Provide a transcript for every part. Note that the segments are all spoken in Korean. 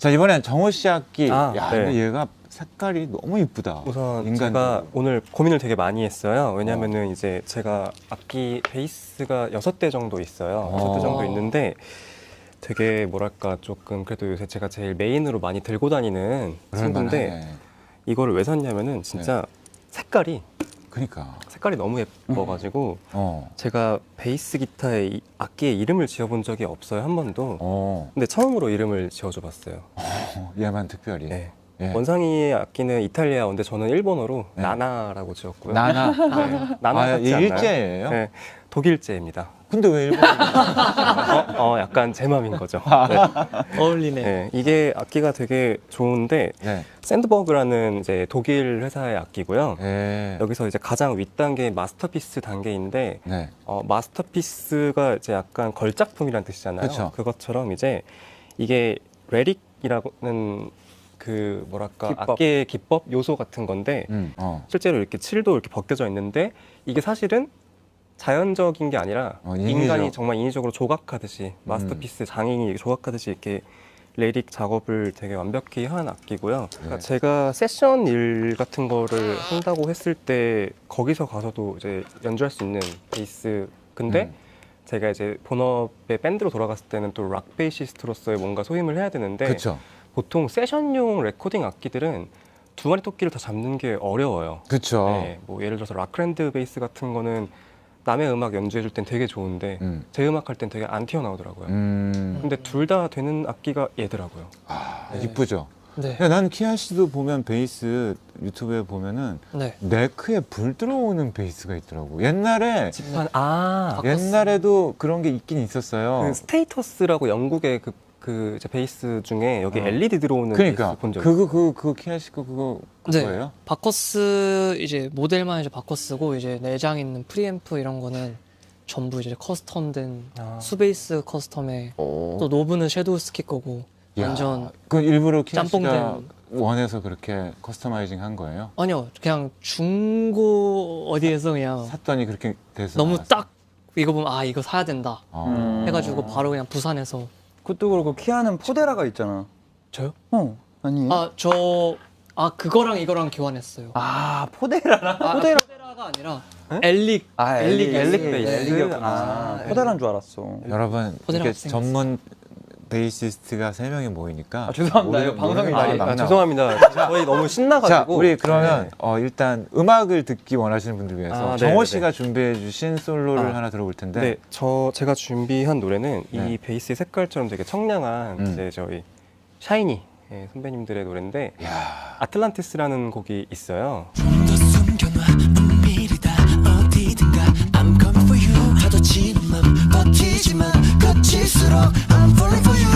자, 이번엔 정호 씨 악기. 아, 야, 네. 근데 얘가 색깔이 너무 이쁘다. 우선 인간적으로. 제가 오늘 고민을 되게 많이 했어요. 왜냐면은 이제 제가 악기 베이스가 6대 정도 있어요. 6대 정도 있는데 되게 뭐랄까 조금 그래도 요새 제가 제일 메인으로 많이 들고 다니는 친구인데 그럴만하네. 이거를 왜 샀냐면은 진짜 색깔이 그러니까. 너무 예뻐가지고 제가 베이스 기타에 악기에 이름을 지어본 적이 없어요, 한 번도. 근데 처음으로 이름을 지어줘 봤어요. 얘만 특별히. 네. 예. 원상이의 악기는 이탈리아어인데 저는 일본어로 네. 나나라고 지었고요. 나나. 네. 나나 아, 같지 않나요? 일제예요? 네, 독일제입니다. 근데 왜 일본? 약간 제 맘인 거죠. 네. 어울리네. 네, 이게 악기가 되게 좋은데 네. 샌드버그라는 이제 독일 회사의 악기고요. 네. 여기서 이제 가장 윗단계 마스터피스 단계인데 네. 마스터피스가 이제 약간 걸작품이란 뜻이잖아요. 그쵸. 그것처럼 이제 이게 레릭이라는 그 뭐랄까 기법. 악기의 기법 요소 같은 건데 실제로 이렇게 칠도 이렇게 벗겨져 있는데 이게 사실은 자연적인 게 아니라 인위적. 인간이 정말 인위적으로 조각하듯이 마스터피스 장인이 조각하듯이 이렇게 레릭 작업을 되게 완벽히 한 악기고요. 그러니까 제가 세션 일 같은 거를 한다고 했을 때 거기서 가서도 이제 연주할 수 있는 베이스. 근데 제가 이제 본업에 밴드로 돌아갔을 때는 또 락 베이시스트로서의 뭔가 소임을 해야 되는데 그렇죠. 보통 세션용 레코딩 악기들은 두 마리 토끼를 다 잡는 게 어려워요. 그렇죠. 네, 뭐 예를 들어서 락랜드 베이스 같은 거는 남의 음악 연주해 줄 땐 되게 좋은데 제 음악 할 땐 되게 안 튀어나오더라고요. 근데 둘 다 되는 악기가 얘더라고요. 이쁘죠. 네. 야, 난 키아 씨도 보면 베이스 유튜브에 보면은 네. 네크에 불 들어오는 베이스가 있더라고. 옛날에 지판 옛날에도 그런 게 있긴 있었어요. 그 스테이터스라고 영국의 그 이제 베이스 중에 여기 LED 들어오는 그러니까 베이스 본 적 있어요. 그거 키아 씨 그거 네. 그거예요? 바커스 이제 모델만 이제 바커스고 이제 내장 있는 프리앰프 이런 거는 전부 이제 커스텀된 수베이스 커스텀에 또 노브는 섀도우 스키 거고 완전 그 일부러 키아 씨가 짬뽕된. 원해서 그렇게 커스터마이징 한 거예요? 아니요 그냥 중고 어디에서 그냥 샀더니 그렇게 돼서 너무 나왔어요? 딱 이거 보면 아 이거 사야 된다 해가지고 바로 그냥 부산에서 그것도 그렇고 키아는 포데라가 있잖아. 저요? 아니. 그거랑 이거랑 교환했어요. 포데라랑? 포데라가 아니라 엘릭 엘릭 베이스. 엘릭이었구나. 포데라인 줄 알았어. 여러분 포대랑 이렇게 생겼어요. 전문 베이시스트가 3명이 모이니까 죄송합니다. 오히려 이거 방송이 말이 막 나와. 죄송합니다. 저희 너무 신나가지고. 자, 우리 그러면 네. 일단 음악을 듣기 원하시는 분들 위해서 네, 정호 네, 씨가 준비해 주신 솔로를 하나 들어볼 텐데 네, 제가 준비한 노래는 네. 이 베이스의 색깔처럼 되게 청량한 이제 저희 샤이니 선배님들의 노래인데 아틀란티스라는 곡이 있어요. 더 숨겨놔 은밀히 다 어디든가 I'm coming for you 터져지는 맘 버티지만 거칠수록 I'm falling for you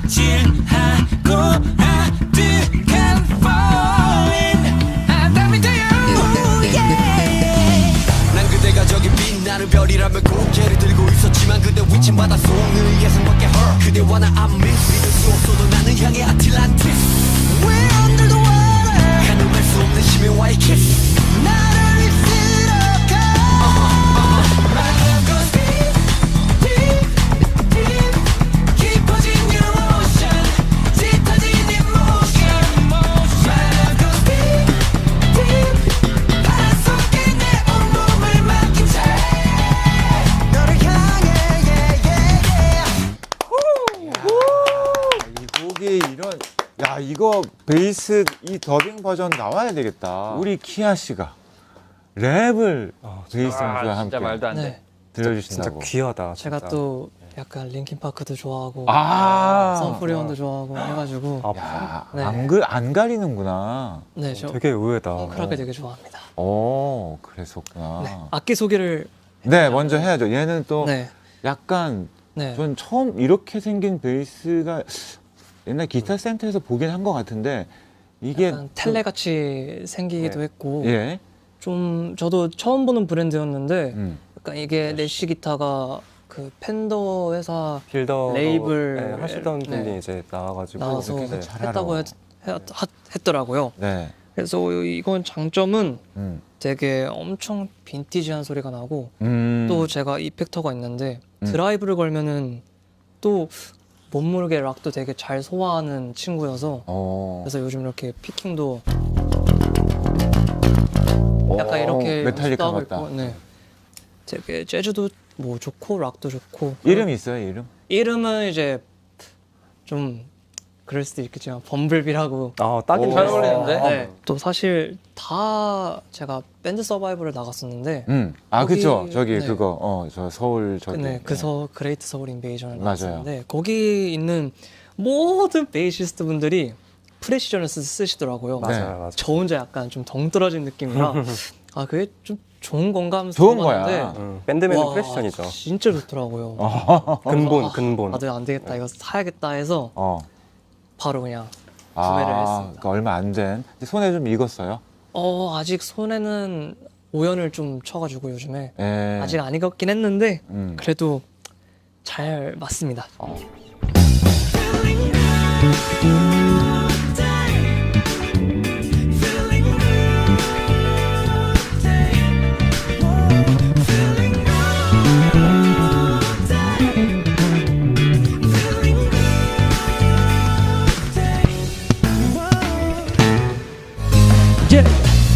아찔하고 아득한 falling I'm coming to you yeah. 난 그대가 저기 빛나는 별이라면 고개를 들고 있었지만 그대 위친 바닷속을 예상밖에 그대와 나 I'm mixed 믿을 수 없어도 나는 향해 아틀란티스 We're under the water 가늠할 수 없는 심해 와이키스 나를 이끌어가 My love goes deep, deep, deep 깊어진 your ocean 짙어진 emotion My love goes deep, deep 바람 속에 내 온몸을 맡긴 채 너를 향해 yeah, yeah, yeah. 이 곡이 이거 베이스 이 더빙 버전 나와야 되겠다. 우리 키아 씨가 랩을 베이스 연주와 함께 안 네. 진짜 들려주신다고. 귀하다. 제가 진짜. 또 약간 링킨 파크도 좋아하고 아, 선프리온도 좋아하고 해가지고 야, 네. 안 가리는구나. 네, 저 되게 의외다. 크라게 되게 좋아합니다. 그랬었구나. 네, 악기 소개를 네, 먼저 해야죠. 얘는 또 네, 약간 네, 전 처음 이렇게 생긴 베이스가 옛날 기타 센터에서 보긴 한 것 같은데 이게 약간 텔레 같이 생기기도 했고 예. 좀 저도 처음 보는 브랜드였는데 음. 약간 이게 내시 기타가 그 펜더 회사 빌더 레이블 하시던 분이 네. 이제 나와가지고 나와서 이렇게 잘 했다고 알아. 했더라고요. 네. 그래서 이건 장점은 음. 되게 엄청 빈티지한 소리가 나고 또 또 제가 이펙터가 있는데 드라이브를 걸면은 또 몸무게 락도 되게 잘 소화하는 친구여서 그래서 요즘 이렇게 피킹도 약간 이렇게 메탈리카 연습도 하고 같다. 있고, 네. 되게 재즈도 뭐 좋고 락도 좋고 이름 있어요, 이름? 이름은 이제 좀 그럴 수도 있겠지만 범블비라고 딱이네. 잘 어울리는데? 네. 또 사실 다 제가 밴드 서바이벌을 나갔었는데 아, 거기- 그쵸. 저기 네. 그거, 저 서울 저기. 네, 그래서 그레이트 서울 인베이전을 맞아요. 나갔었는데 거기 있는 모든 베이시스트 분들이 프레시전을 쓰시더라고요. 맞아요. 저 혼자 약간 좀 덩떨어진 느낌이라 아 그게 좀 좋은 건가 하면서 좋은 들어봤는데 거야. 밴드맨은 와, 프레시전이죠. 진짜 좋더라고요. 근본. 아, 네, 안 되겠다. 이거 사야겠다 해서 바로 그냥 구매를 했습니다. 그러니까 얼마 안 된. 손에 좀 익었어요? 아직 손에는 오연을 좀 쳐가지고 요즘에 예. 아직 안 익었긴 했는데 음. 그래도 잘 맞습니다.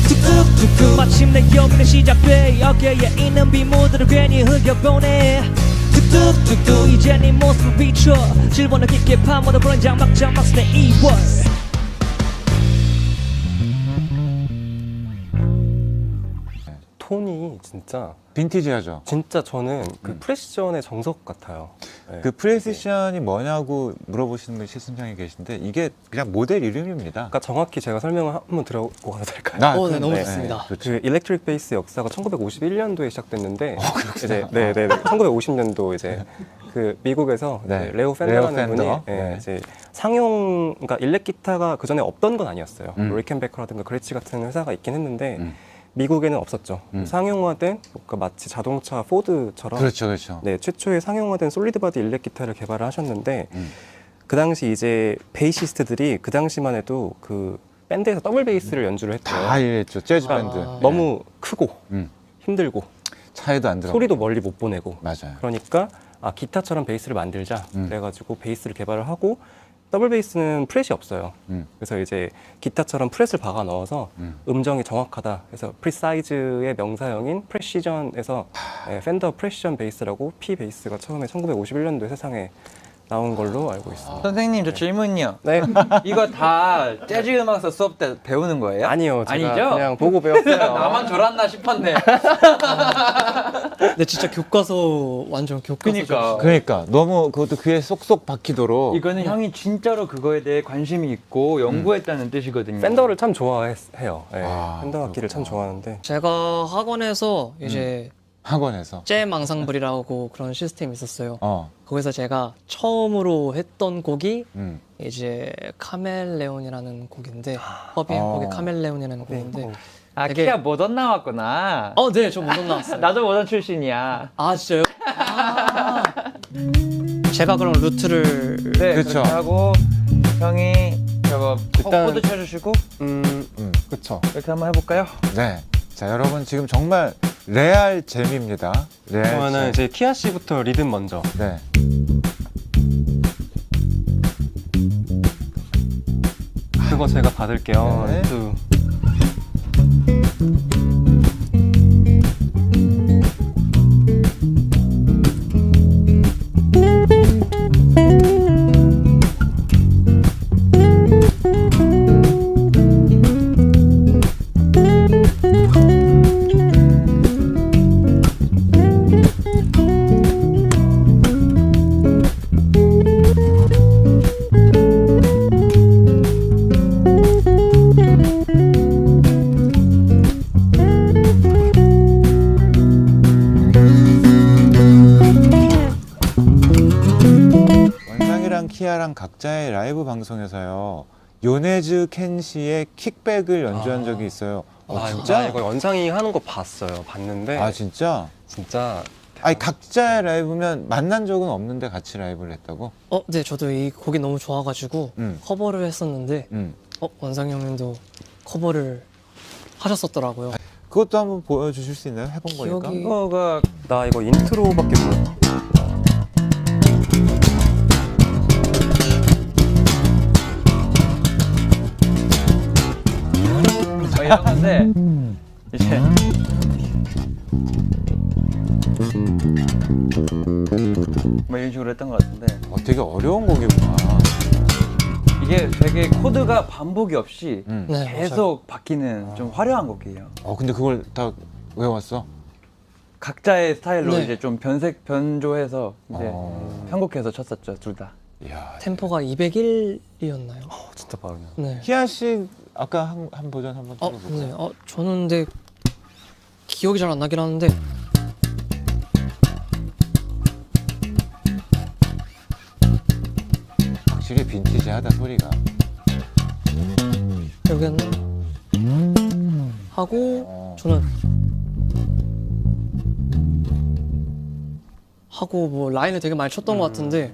툭툭툭툭 마침내 여기는 시작돼 어깨에 있는 비모들을 괜히 흘겨보내 툭툭툭툭 이제 네 모습을 비춰 질본을 깊게 파묻어버린 장막장막 스네 2월 톤이 빈티지하죠. 진짜 저는 그 프레시전의 정석 같아요. 네. 그 프레시션이 뭐냐고 물어보시는 분이 실승장에 계신데 이게 그냥 모델 이름입니다. 그러니까 정확히 제가 설명을 한번 들어보고 가도 될까요? 네, 너무 네, 좋습니다. 좋죠. 그 일렉트릭 베이스 역사가 1951년도에 시작됐는데 이제 1950년도 이제 그 미국에서 네. 이제 레오 펜더라는 레오 분이 펜더. 예, 네. 이제 상용 그러니까 일렉 기타가 그 전에 없던 건 아니었어요. 로이켄베커라든가 그레치 같은 회사가 있긴 했는데 미국에는 없었죠. 상용화된 그러니까 마치 자동차 포드처럼 그렇죠, 그렇죠. 네, 최초의 상용화된 솔리드 바디 일렉 기타를 개발을 하셨는데 그 당시 이제 베이시스트들이 그 당시만 해도 그 밴드에서 더블 베이스를 연주를 했대요. 다 이랬죠. 재즈 밴드. 너무 크고 음. 힘들고 차에도 안 들어. 소리도 멀리 못 보내고 맞아요. 그러니까 기타처럼 베이스를 만들자 음. 그래가지고 베이스를 개발을 하고 더블 베이스는 프렛이 없어요. 그래서 이제 기타처럼 프렛을 박아 넣어서 음정이 정확하다. 그래서 프리사이즈의 명사형인 프레시전에서 펜더 프레시전 베이스라고 P 베이스가 처음에 1951년도에 세상에 나온 걸로 알고 있습니다. 선생님 저 질문이요. 네. 이거 다 재즈 음악서 수업 때 배우는 거예요? 아니요. 제가 아니죠? 그냥 보고 배웠어요. 나만 졸았나 싶었네. 근데 진짜 교과서 완전 교과서. 그러니까 너무 그것도 귀에 쏙쏙 박히도록. 이거는 형이 진짜로 그거에 대해 관심이 있고 연구했다는 뜻이거든요. 펜더를 참 좋아해요. 네. 아, 펜더 악기를 참 좋아하는데 제가 학원에서 이제 학원에서. 잼 앙상블이라고 그런 시스템이 있었어요. 어. 거기서 제가 처음으로 했던 곡이 음. 이제 카멜레온이라는 곡인데 허비 행복의 카멜레온이라는 곡인데 아 되게- 키아 모던 나왔구나. 네, 저 모던 나왔어요. 나도 모던 출신이야. 아, 진짜요? 제가 그럼 루트를 네, 그쵸. 그렇게 하고 형이 저거 일단- 코드 쳐주시고 그쵸. 이렇게 한번 해볼까요? 네. 자, 여러분 지금 정말 레알 잼입니다. 레알 그러면은 잼. 이제 키아 씨부터 리듬 먼저. 네. 그거 제가 받을게요. 네. 네. 원상이랑 키아랑 각자의 라이브 방송에서요. 요네즈 켄 씨의 킥백을 연주한 적이 있어요. 진짜 이거 연상이 하는 거 봤어요. 봤는데 아, 진짜? 진짜 아니, 각자의 라이브면 만난 적은 없는데 같이 라이브를 했다고? 네, 저도 이 곡이 너무 좋아가지고 커버를 했었는데 원상이 형님도 커버를 하셨었더라고요. 그것도 한번 보여주실 수 있나요? 해본 거니까. 기억이- 이거가 나 이거 인트로밖에 몰라. 이런 건데 이제 뭐 이런 식으로 했던 것 같은데 되게 어려운 곡이구나. 이게 되게 코드가 반복이 없이 네, 계속 바뀌는 좀 화려한 곡이에요. 근데 그걸 다 외웠어? 각자의 스타일로 네. 이제 좀 변조해서 이제 편곡해서 쳤었죠, 둘 다. 이야. 템포가 201이었나요? 진짜 빠르네요. 네. 희아 씨 아까 한 버전 한번 들어볼까요? 네. 저는 근데 기억이 잘 안 나긴 하는데 확실히 빈티지하다 소리가. 여기는 하고 저는 하고 뭐 라인을 되게 많이 쳤던 것 같은데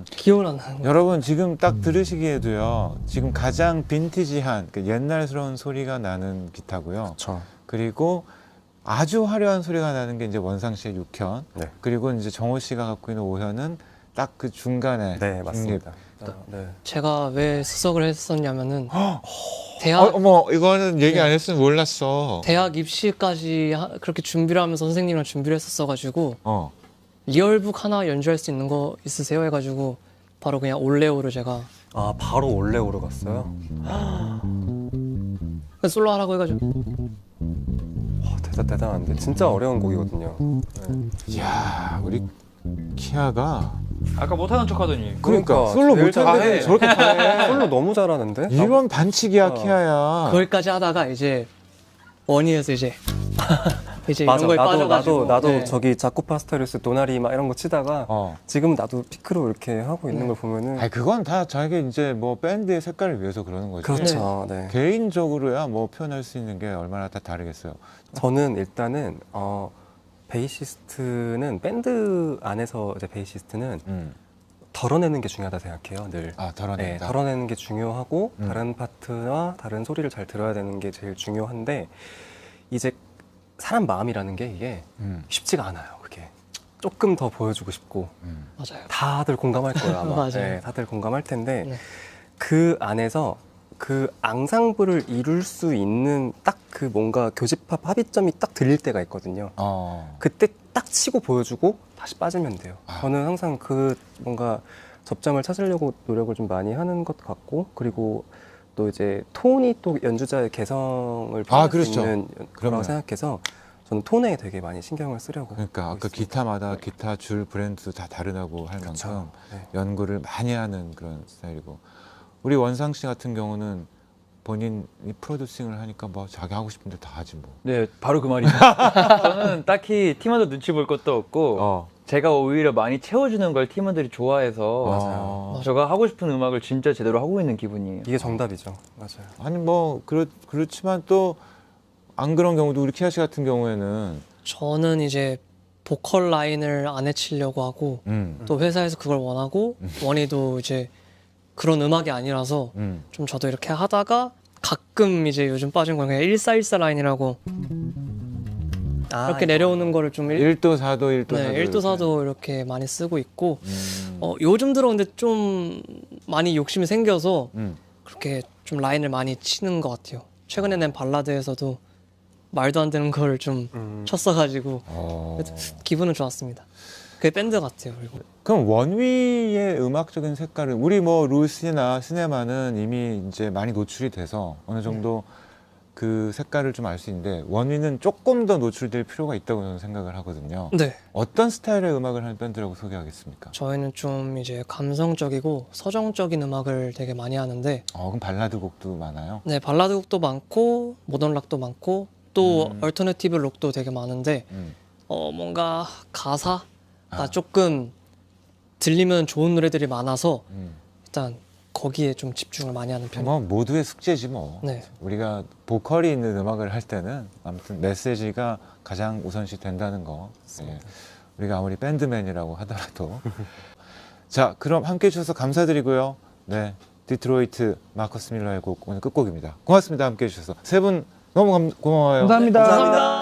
기억은 안 나는 거예요. 여러분 지금 딱 들으시기에도요. 지금 가장 빈티지한 옛날스러운 소리가 나는 기타고요. 그렇죠. 그리고 아주 화려한 소리가 나는 게 이제 원상 씨의 6현. 네. 그리고 이제 정호 씨가 갖고 있는 5현은 딱 그 중간에. 네, 맞습니다. 네. 제가 왜 수석을 했었냐면은 대학 어머 이거는 얘기 안 했으면 몰랐어. 대학 입시까지 그렇게 준비를 하면서 선생님이랑 준비를 했었어가지고 리얼북 하나 연주할 수 있는 거 있으세요? 해가지고 바로 그냥 올레오를 제가 아, 바로 올레오로 갔어요? 그냥 솔로 하라고 해가지고 와, 대단한데. 진짜 어려운 곡이거든요. 네. 이야 우리 키아가 아까 못하는 척하더니. 그러니까 솔로 제일 못하는데 잘해. 저렇게 잘해. 솔로 너무 잘하는데? 이건 반칙이야 키아야. 거기까지 하다가 이제 원희에서 이제 이제 맞아. 이런 거에 빠져가지고 나도 네. 저기 자코파스타리우스 도나리 막 이런 거 치다가 지금 나도 피크로 이렇게 하고 있는 걸 보면은 아니 그건 다 자기 이제 뭐 밴드의 색깔을 위해서 그러는 거지. 그렇죠. 네. 개인적으로야 뭐 표현할 수 있는 게 얼마나 다 다르겠어요. 저는 일단은 베이시스트는 밴드 안에서 이제 베이시스트는 덜어내는 게 중요하다 생각해요. 늘. 덜어낸다. 네, 덜어내는 게 중요하고 다른 파트와 다른 소리를 잘 들어야 되는 게 제일 중요한데 이제 사람 마음이라는 게 이게 쉽지가 않아요. 그게 조금 더 보여주고 싶고 맞아요. 다들 공감할 거예요 아마. 맞아요. 네, 다들 공감할 텐데 네. 그 안에서 그 앙상블을 이룰 수 있는 딱 그 뭔가 교집합 합의점이 딱 들릴 때가 있거든요. 그때 딱 치고 보여주고 다시 빠지면 돼요. 저는 항상 그 뭔가 접점을 찾으려고 노력을 좀 많이 하는 것 같고 그리고 또 이제 톤이 또 연주자의 개성을 표현할 그렇죠. 수 있는 그럼요. 거라고 생각해서 저는 톤에 되게 많이 신경을 쓰려고 그러니까 하고 아까 있습니다. 기타마다 기타 줄 브랜드도 다 다르다고 할 그렇죠. 만큼 네. 연구를 많이 하는 그런 스타일이고 우리 원상 씨 같은 경우는 본인이 프로듀싱을 하니까 뭐 자기 하고 싶은 데 다 하지 뭐. 네, 바로 그 말이죠. 저는 딱히 팀원들 눈치 볼 것도 없고 제가 오히려 많이 채워주는 걸 팀원들이 좋아해서 맞아요. 제가 하고 싶은 음악을 진짜 제대로 하고 있는 기분이에요. 이게 정답이죠. 맞아요. 아니 뭐 그렇지만 또 안 그런 경우도 우리 키아 씨 같은 경우에는 저는 이제 보컬 라인을 안 해치려고 하고 또 회사에서 그걸 원하고 원희도 이제 그런 음악이 아니라서 좀 저도 이렇게 하다가 가끔 이제 요즘 빠진 건 그냥 1414 라인이라고 이렇게 내려오는 거를 좀 1도 4도 1도 4도 네, 1도 4도 이렇게 많이 쓰고 있고 요즘 들어 근데 좀 많이 욕심이 생겨서 그렇게 좀 라인을 많이 치는 것 같아요. 최근에 낸 발라드에서도 말도 안 되는 거를 좀 쳤어가지고 기분은 좋았습니다. 그게 밴드 같아요. 그리고 그럼 원위의 음악적인 색깔은 우리 뭐 루시나 시네마는 이미 이제 많이 노출이 돼서 어느 정도 그 색깔을 좀 알 수 있는데 원위는 조금 더 노출될 필요가 있다고 저는 생각을 하거든요. 네, 어떤 스타일의 음악을 하는 밴드라고 소개하겠습니까? 저희는 좀 이제 감성적이고 서정적인 음악을 되게 많이 하는데 그럼 발라드 곡도 많아요? 네, 발라드 곡도 많고 모던 락도 많고 또 얼터너티브 록도 되게 많은데 뭔가 가사가 조금 들리면 좋은 노래들이 많아서 일단 거기에 좀 집중을 많이 하는 편이에요. 뭐 모두의 숙제지 뭐. 네. 우리가 보컬이 있는 음악을 할 때는 아무튼 메시지가 가장 우선시 된다는 거. 예. 우리가 아무리 밴드맨이라고 하더라도. 자, 그럼 함께 해주셔서 감사드리고요. 네, 디트로이트 마커스 밀러의 곡 오늘 끝곡입니다. 고맙습니다. 함께 해주셔서 세 분 너무 고마워요. 감사합니다. 감사합니다.